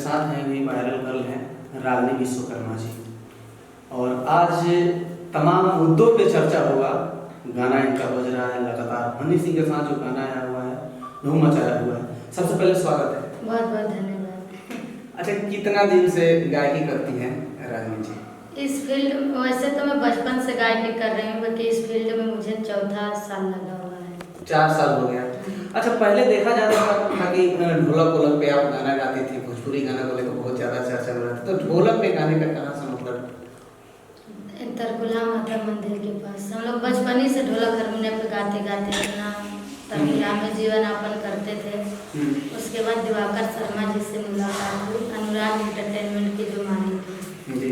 साथ हैं भी वायरल गर्ल हैं रागिनी विश्वकर्मा जी। और आज तमाम मुद्दों पे चर्चा होगा। गाना इनका बज रहा है लगातार, हनी सिंह के साथ जो गाना आया हुआ है धूम मचाया हुआ है। सबसे पहले स्वागत है। बहुत बहुत धन्यवाद। अच्छा, कितना दिन से गायकी करती हैं रागिनी जी? इस फील्ड वैसे तो मैं बचपन से गायकी कर रही हूँ, बल्कि इस फील्ड में मुझे 4था साल लगा हुआ है। 4 साल हो गया। अच्छा, पहले देखा जाता था कि ढोलक वोलक पे आप गाना गाती थी, भोजपुरी गाना को लेकर बहुत ज़्यादा चर्चा हो रहा था, तो ढोलक पे गाने का कहाँ से मतलब? तरकुलहा माता मंदिर के पास हम लोग बचपन ही से ढोलक हारमोनियम पे गाते गाते अपना तरकुलहा में जीवन यापन करते थे। उसके बाद दिवाकर शर्मा जी से मुलाकात हुई, अनुराग एंटरटेनमेंट के जो मालिक हैं जी।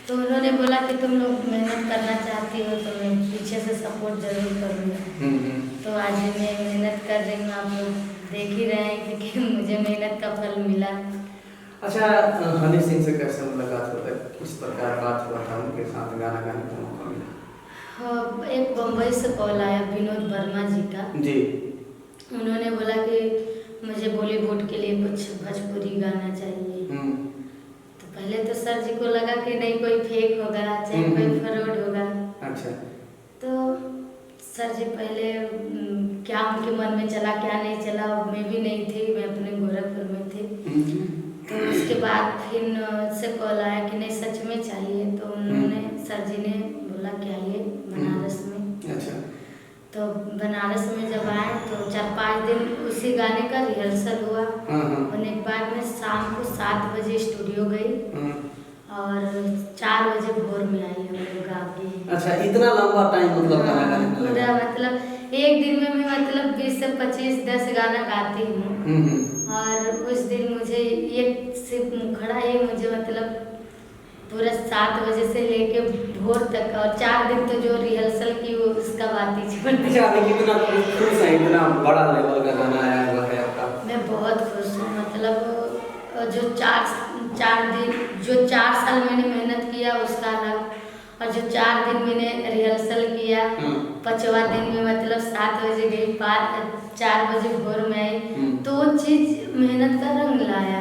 तो उन्होंने बोला कि तुम लोग मेहनत करना चाहती हो तो मैं पीछे से सपोर्ट जरूर करूँगा। तो आज मैं मेहनत कर रही हूँ, आप लोग देख ही रहे हैं कि मुझे मेहनत का फल मिला। अच्छा, हनी सिंह से कैसे मुलाकात होता है, किस प्रकार बात हुआ था, उनके साथ गाना गाने का मौका मिला? हाँ, एक बम्बई से कॉल आया विनोद वर्मा जी का जी। उन्होंने बोला कि मुझे बॉलीवुड के लिए कुछ भोजपुरी गाना चाहिए। तो पहले तो सर जी को लगा कि नहीं कोई फेक होगा, चाहे कोई फ्रॉड होगा। अच्छा। तो सर जी पहले क्या उनके मन में चला क्या नहीं चला, मैं भी नहीं थी, मैं अपने गोरखपुर में थी। तो उसके बाद फिर से कॉल आया कि नहीं सच में चाहिए। तो उन्होंने सर जी ने बोला कि आइए बनारस में। अच्छा। तो बनारस में जब आए तो 4-5 दिन उसी गाने का रिहर्सल हुआ। होने के बाद में शाम को 7 बजे स्टूडियो गई और 4 बजे भोर में आई हम लोग गा के। अच्छा, इतना लंबा टाइम मतलब गाना गाने में पूरा लगा? मतलब एक दिन में मैं मतलब 20 से 25 10 गाना गाती हूँ। और उस दिन मुझे ये सिर्फ मुखड़ा ही मुझे मतलब पूरा 7 बजे से लेके भोर तक और 4 दिन तो जो रिहर्सल की वो उसका बात ही छोड़ दी। अच्छा, अभी कितना खुश हैं, इतना बड़ा लेवल का गाना आया हुआ है आपका? मैं बहुत खुश हूँ। मतलब जो 4 साल मैंने मेहनत किया उसका अलग, और जो 4 दिन मैंने रिहर्सल किया, 5वां दिन में मतलब 7 बजे गई, 4 बजे भोर में आई, तो वो चीज़ मेहनत का रंग लाया।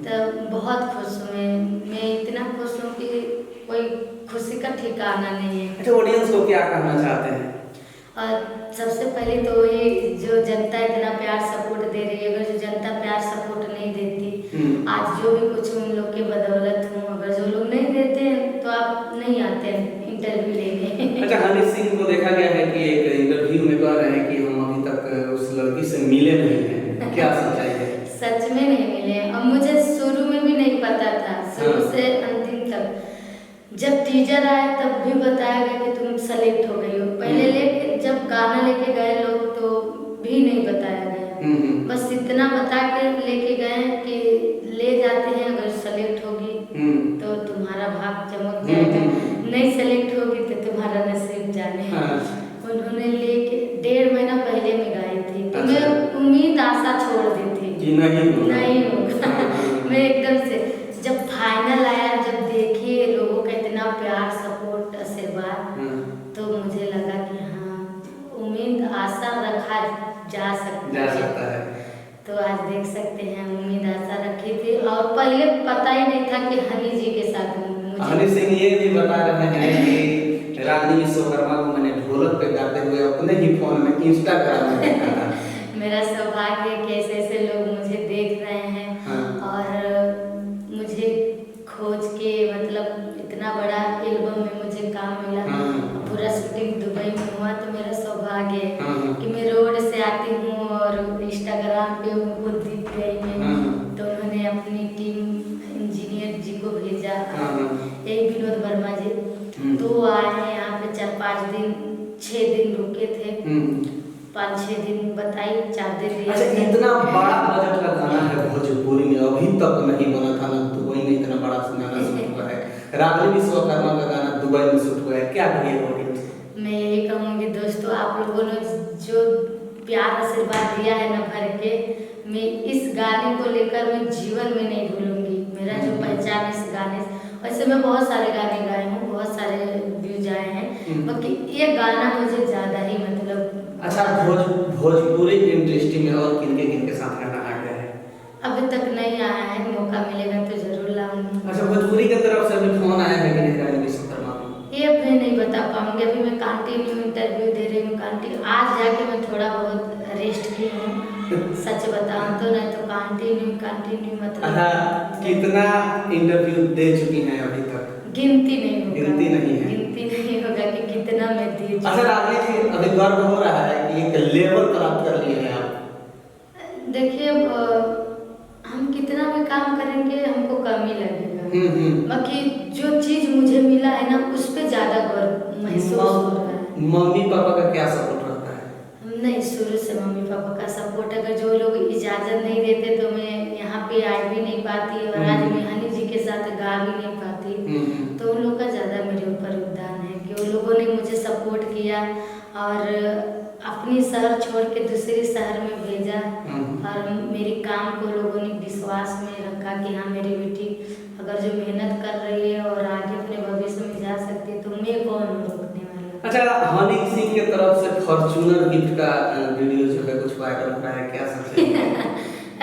तो बहुत खुश हूँ मैं इतना खुश हूँ कि कोई खुशी का ठिकाना नहीं है। अच्छा, ऑडियंस को क्या कहना चाहते हैं? और सबसे पहले तो ये जो जनता इतना प्यार सपोर्ट दे रही है, अगर जो जनता प्यार सपोर्ट नहीं देती, आज जो भी कुछ उन लोग के बदौलत हूँ, अगर जो लोग नहीं देते हैं तो आप नहीं आते हैं इंटरव्यू लेने। अच्छा, हनी सिंह को देखा गया है कि एक इंटरव्यू में कह रहे हैं कि हम अभी तक उस लड़की से मिले नहीं हैं, क्या सच्चाई है? सच में नहीं मिले, और मुझे शुरू में भी नहीं पता था, शुरू से अंतिम तक। जब टीजर आया तब भी बताया गया कि तुम सेलेक्ट हो गई हो। पहले लेके जब गाना लेके गए लोग तो भी नहीं बताया गया, बस इतना बता के लेके गए कि ले जाते हैं, अगर सेलेक्ट होगी तो तुम्हारा भाग चमक जाएगा, नहीं सेलेक्ट होगी तो तुम्हारा नसीब जाने। उन्होंने लेके 1.5 महीना पहले में गाई थी तो मैं उम्मीद आशा छोड़ दी थी कि नहीं होगा। मैं एकदम से जब फाइनल आया, जब देखिए लोगों का इतना प्यार सपोर्ट आशीर्वाद, तो मुझे लगा कि हाँ उम्मीद आशा रखा जा सकता है। तो आज देख सकते हैं उम्मीद आशा रखी थी, और पहले पता ही नहीं था कि हनी जी के साथ हनी सिंह ये भी बता रहे हैं कि रागिनी विश्वकर्मा को मैंने ढोलक पे गाते हुए अपने ही फोन में इंस्टाग्राम में देखा था। मेरा सौभाग्य है कि ऐसे लोग मुझे देख रहे हैं और मुझे खोज के मतलब इतना बड़ा एल्बम में मुझे काम मिला। पूरा शूटिंग दुबई में हुआ, तो मेरा सौभाग्य है कि मैं रोड से आती हूँ और इंस्टाग्राम पे उनको दिख गई मैं। तो उन्होंने अपनी टीम इंजीनियर जी को भेजा, एक विनोद वर्मा जी, तो वो आए हैं यहाँ पे 4-5 दिन 6 दिन रुके थे, 5-6 दिन बताई, 4 दिन। अच्छा, इतना बड़ा बजट का गाना है भोजपुरी में, अभी तक नहीं बना था ना, दुबई में इतना बड़ा गाना शूट हुआ है। रागिनी विश्वकर्मा का गाना दुबई में शूट हुआ है, क्या कहिए? मैं यही कहूँगी दोस्तों, आप लोगों ने जो प्यार आशीर्वाद दिया है ना भर के, मैं इस गाने को लेकर मैं जीवन में नहीं भूलूंगी। मेरा जो पहचान इस गाने से, वैसे मैं बहुत सारे गाने गाए हूँ, बहुत सारे व्यूज आए हैं, बाकी ये गाना मुझे ज़्यादा ही मतलब। अच्छा, भोजपुरी इंडस्ट्री में और किनके साथ गाना आ गया है? अभी तक नहीं आया है, मौका मिलेगा तो जरूर लाऊंगी। अच्छा, भोजपुरी की तरफ से अभी फोन आया है कि नहीं रागिनी विश्वकर्मा को? ये अभी नहीं बता पाऊंगी, अभी मैं कंटिन्यू इंटरव्यू दे रही हूँ, कंटिन्यू। आज जाके मैं थोड़ा बहुत रेस्ट की हूँ, सच बताऊं तो, नहीं तो कंटिन्यू मतलब। अच्छा, कितना इंटरव्यू दे चुकी हैं अभी तक? गिनती नहीं होगा, गिनती नहीं है। गिनती नहीं होगा कि कितना मैं दी। अच्छा रागिनी जी, अभी गर्व हो रहा है कि एक लेवल प्राप्त कर लिए हैं आप? देखिए, हम कितना भी काम करेंगे हमको कम ही लगेगा। बाकी जो चीज मुझे मिला है ना, उस पे ज्यादा गर्व महसूस हो रहा है। मम्मी पापा का क्या सपोर्ट रहता है? नहीं, शुरू से मम्मी पापा का सपोर्ट। अगर जो लोग इजाजत नहीं देते तो मैं यहाँ पे आ भी नहीं पाती, और आज मैं हनी जी के साथ गा भी नहीं पाती। तो उन लोग का ज्यादा मेरे ऊपर योगदान है कि उन लोगों ने मुझे सपोर्ट किया और अपनी शहर छोड़ के दूसरे शहर में भेजा, और मेरे काम को लोगों ने विश्वास में रखा कि हाँ मेरी बेटी अगर जो मेहनत कर रही है और आगे अपने भविष्य में जा सकती है तो मैं कौन रोकने वाला। अच्छा, हनी सिंह के तरफ से फॉर्च्यूनर गिफ्ट का वीडियो जो है कुछ वायरल हो रहा है, क्या सच?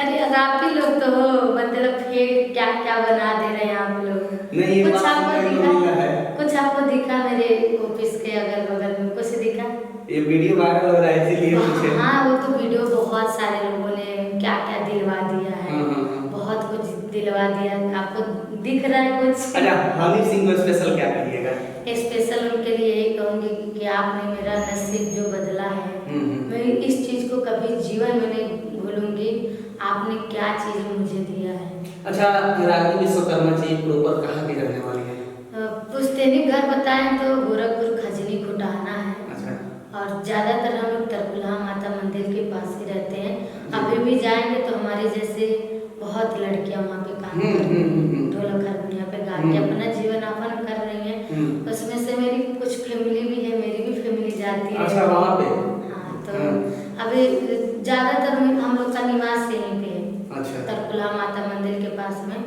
अरे अब आप ही लोग तो हो, मतलब फेक क्या क्या बना दे रहे हैं आप लोग। नहीं, कुछ आपको दिखा, कुछ आपको दिखा मेरे ऑफिस के अगल बगल में कुछ दिखा? ये वीडियो वायरल हो रहा है इसीलिए पूछे। हाँ, वो तो वीडियो बहुत सारे लोगों ने क्या क्या दिलवा दिया है, बहुत कुछ दिलवा दिया। आपको दिख रहा है कुछ? अच्छा, हनी सिंह को स्पेशल क्या कहिएगा? स्पेशल उनके लिए यही कहूँगी कि आपने मेरा नसीब जो बदला है, मैं इस चीज को कभी जीवन में नहीं भूलूंगी। आपने क्या चीज मुझे दिया है। अच्छा, रागिनी विश्वकर्मा जी प्रॉपर कहाँ की रहने वाली है? पुश्तैनी घर बताएं तो गोरखपुर खजनी खुटाना है। अच्छा। और ज्यादातर हम लोग तरकुलहा माता मंदिर के पास ही रहते हैं। अभी भी जाएंगे तो हमारे जैसे बहुत लड़कियां वहाँ पे काम कर रही हैं, ढोलक हारमोनिया पे गा के अपना जीवन यापन कर रही हैं। उसमें से मेरी कुछ फैमिली भी है, मेरी भी फैमिली जाती है। अच्छा, वहाँ पे? हाँ, तो अभी ज्यादातर हम लोग का निवास यहीं पे है। अच्छा। तरकुलहा माता मंदिर के पास में।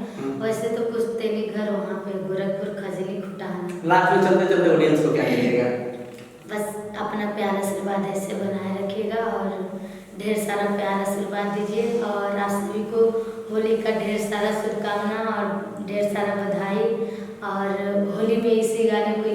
वैसे तो पुश्तैनी घर वहाँ पे गोरखपुर खजनी खुटाना। लास्ट में चलते चलते ऑडियंस को क्या कहिएगा? बस अपना प्यार आशीर्वाद ऐसे बनाए रखिएगा और ढेर सारा प्यार आशीर्वाद दीजिए। और आप सभी को होली का ढेर सारा शुभकामना और ढेर सारा बधाई। और होली में इसी गाने को